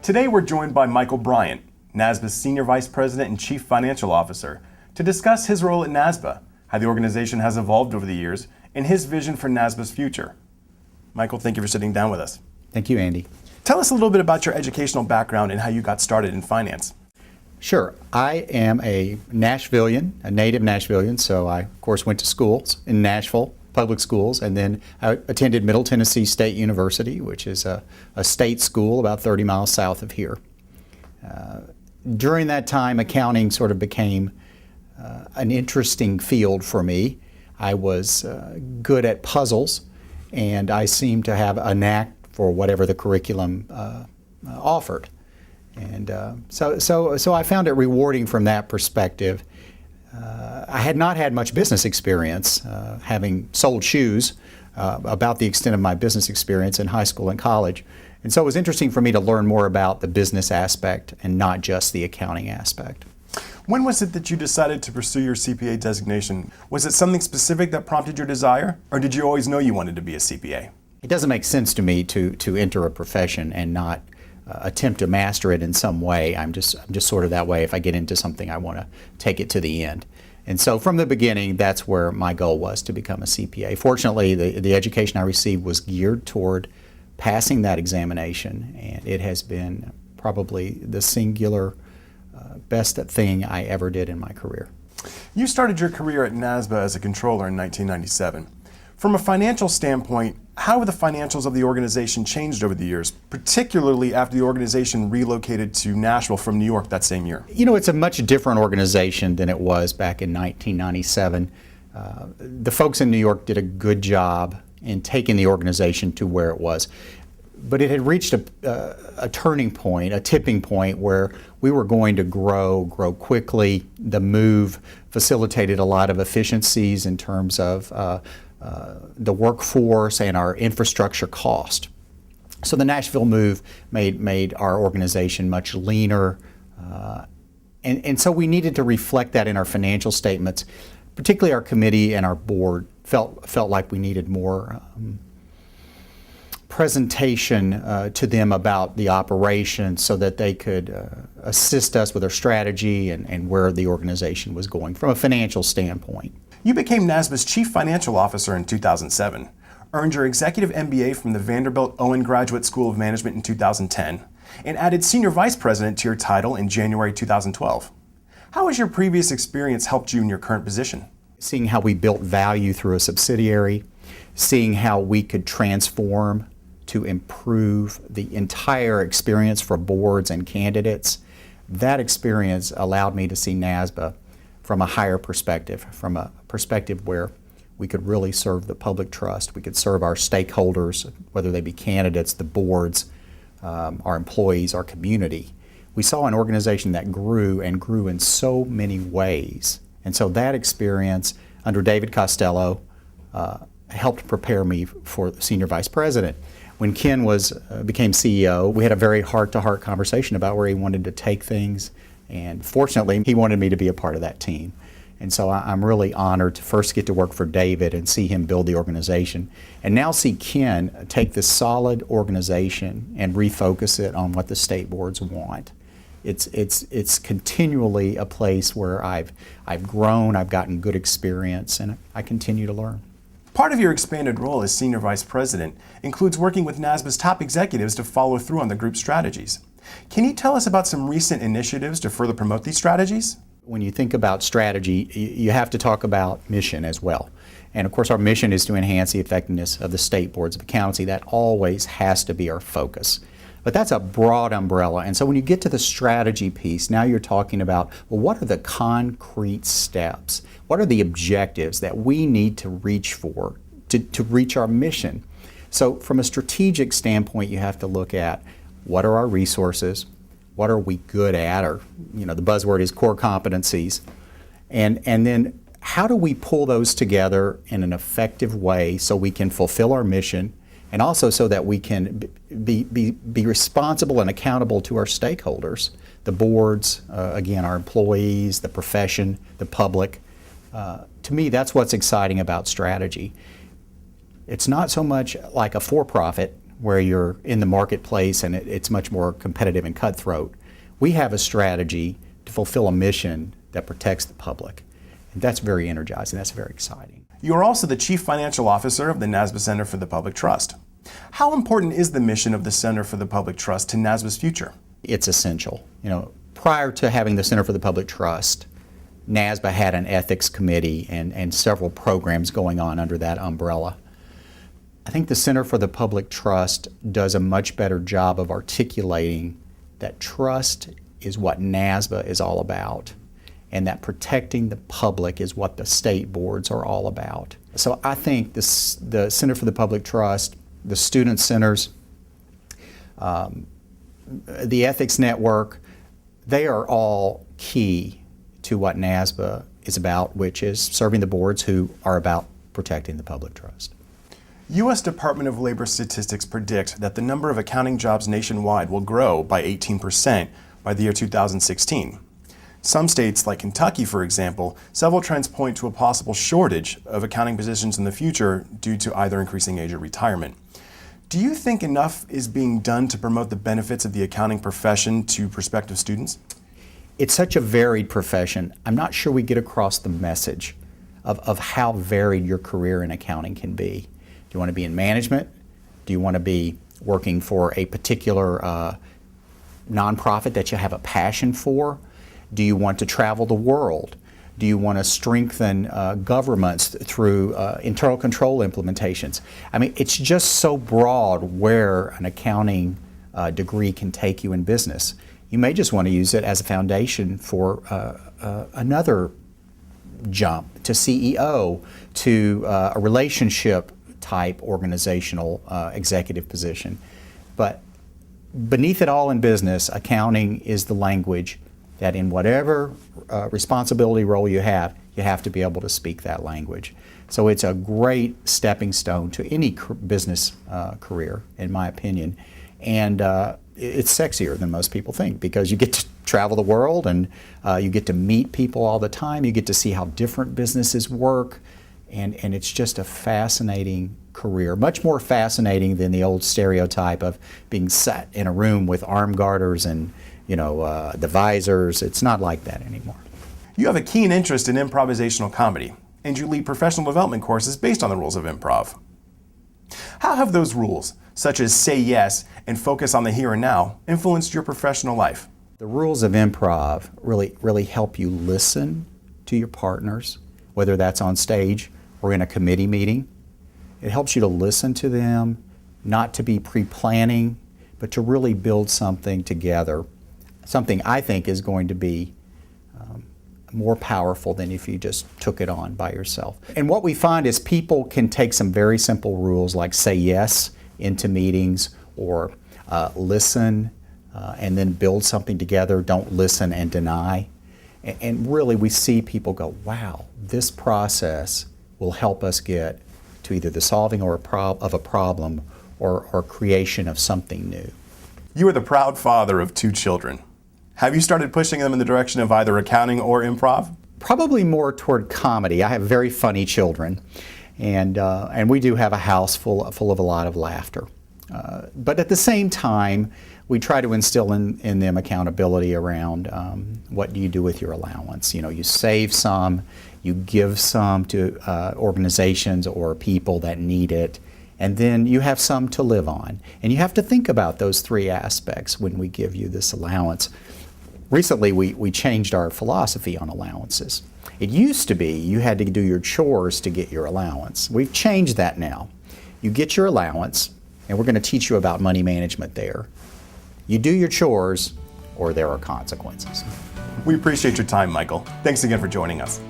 Today we're joined by Michael Bryant, NASBA's Senior Vice President and Chief Financial Officer, to discuss his role at NASBA, how the organization has evolved over the years, and his vision for NASBA's future. Michael, thank you for sitting down with us. Thank you, Andy. Tell us a little bit about your educational background and how you got started in finance. Sure. I am a Nashvilleian, a native Nashvilleian, so I, of course, went to schools in Nashville, public schools, and then I attended Middle Tennessee State University, which is a state school about 30 miles south of here. During that time, accounting sort of became an interesting field for me. I was good at puzzles, and I seemed to have a knack for whatever the curriculum offered. And so I found it rewarding from that perspective. I had not had much business experience, having sold shoes, about the extent of my business experience in high school and college. And so it was interesting for me to learn more about the business aspect and not just the accounting aspect. When was it that you decided to pursue your CPA designation? Was it something specific that prompted your desire, or did you always know you wanted to be a CPA? It doesn't make sense to me to enter a profession and not attempt to master it in some way. I'm just sort of that way. If I get into something, I want to take it to the end. And so from the beginning, that's where my goal was, to become a CPA. Fortunately, the education I received was geared toward passing that examination, and it has been probably the singular best thing I ever did in my career. You started your career at NASBA as a controller in 1997. From a financial standpoint, how have the financials of the organization changed over the years, particularly after the organization relocated to Nashville from New York that same year? You know, it's a much different organization than it was back in 1997. The folks in New York did a good job in taking the organization to where it was. But it had reached a turning point, a tipping point, where we were going to grow quickly. The move facilitated a lot of efficiencies in terms of the workforce and our infrastructure cost. So the Nashville move made our organization much leaner, and so we needed to reflect that in our financial statements. Particularly our committee and our board felt like we needed more presentation to them about the operation so that they could assist us with our strategy and where the organization was going from a financial standpoint. You became NASBA's Chief Financial Officer in 2007, earned your Executive MBA from the Vanderbilt Owen Graduate School of Management in 2010, and added Senior Vice President to your title in January 2012. How has your previous experience helped you in your current position? Seeing how we built value through a subsidiary, seeing how we could transform to improve the entire experience for boards and candidates, that experience allowed me to see NASBA from a higher perspective, from a perspective where we could really serve the public trust. We could serve our stakeholders, whether they be candidates, the boards, our employees, our community. We saw an organization that grew and grew in so many ways. And so that experience under David Costello helped prepare me for Senior Vice President. When Ken became CEO, we had a very heart-to-heart conversation about where he wanted to take things. And fortunately, he wanted me to be a part of that team. And so I'm really honored to first get to work for David and see him build the organization, and now see Ken take this solid organization and refocus it on what the state boards want. It's continually a place where I've grown, I've gotten good experience, and I continue to learn. Part of your expanded role as Senior Vice President includes working with NASBA's top executives to follow through on the group's strategies. Can you tell us about some recent initiatives to further promote these strategies? When you think about strategy, you have to talk about mission as well. And of course, our mission is to enhance the effectiveness of the state boards of accountancy. That always has to be our focus. But that's a broad umbrella. And so when you get to the strategy piece, now you're talking about, well, what are the concrete steps? What are the objectives that we need to reach for to reach our mission? So from a strategic standpoint, you have to look at what are our resources, what are we good at, or the buzzword is core competencies, and then how do we pull those together in an effective way so we can fulfill our mission, and also so that we can be responsible and accountable to our stakeholders, the boards, again, our employees, the profession, the public. To me, that's what's exciting about strategy. It's not so much like a for-profit where you're in the marketplace and it's much more competitive and cutthroat. We have a strategy to fulfill a mission that protects the public. And that's very energizing. That's very exciting. You are also the Chief Financial Officer of the NASBA Center for the Public Trust. How important is the mission of the Center for the Public Trust to NASBA's future? It's essential. Prior to having the Center for the Public Trust, NASBA had an ethics committee and several programs going on under that umbrella. I think the Center for the Public Trust does a much better job of articulating that trust is what NASBA is all about, and that protecting the public is what the state boards are all about. So I think the Center for the Public Trust, the student centers, the ethics network, they are all key to what NASBA is about, which is serving the boards who are about protecting the public trust. U.S. Department of Labor statistics predict that the number of accounting jobs nationwide will grow by 18% by the year 2016. Some states, like Kentucky, for example, several trends point to a possible shortage of accounting positions in the future due to either increasing age or retirement. Do you think enough is being done to promote the benefits of the accounting profession to prospective students? It's such a varied profession. I'm not sure we get across the message of how varied your career in accounting can be. Do you want to be in management? Do you want to be working for a particular nonprofit that you have a passion for? Do you want to travel the world? Do you want to strengthen governments through internal control implementations? I mean, it's just so broad where an accounting degree can take you in business. You may just want to use it as a foundation for another jump to CEO, to a relationship type organizational executive position. But beneath it all in business, accounting is the language that in whatever responsibility role you have to be able to speak that language. So it's a great stepping stone to any business career, in my opinion. And it's sexier than most people think, because you get to travel the world and you get to meet people all the time. You get to see how different businesses work. And it's just a fascinating career, much more fascinating than the old stereotype of being sat in a room with arm garters and the visors. It's not like that anymore. You have a keen interest in improvisational comedy, and you lead professional development courses based on the rules of improv. How have those rules, such as say yes and focus on the here and now, influenced your professional life? The rules of improv really help you listen to your partners, whether that's on stage or in a committee meeting. It helps you to listen to them, not to be pre-planning, but to really build something together. Something I think is going to be more powerful than if you just took it on by yourself. And what we find is people can take some very simple rules like say yes into meetings, or listen and then build something together, don't listen and deny. And really we see people go, wow, this process will help us get to either the solving of a problem or creation of something new. You are the proud father of 2 children. Have you started pushing them in the direction of either accounting or improv? Probably more toward comedy. I have very funny children, and we do have a house full of a lot of laughter. But at the same time, we try to instill in them accountability around what do you do with your allowance. You save some, you give some to organizations or people that need it, and then you have some to live on. And you have to think about those 3 aspects when we give you this allowance. Recently, we changed our philosophy on allowances. It used to be you had to do your chores to get your allowance. We've changed that now. You get your allowance, and we're going to teach you about money management there. You do your chores, or there are consequences. We appreciate your time, Michael. Thanks again for joining us.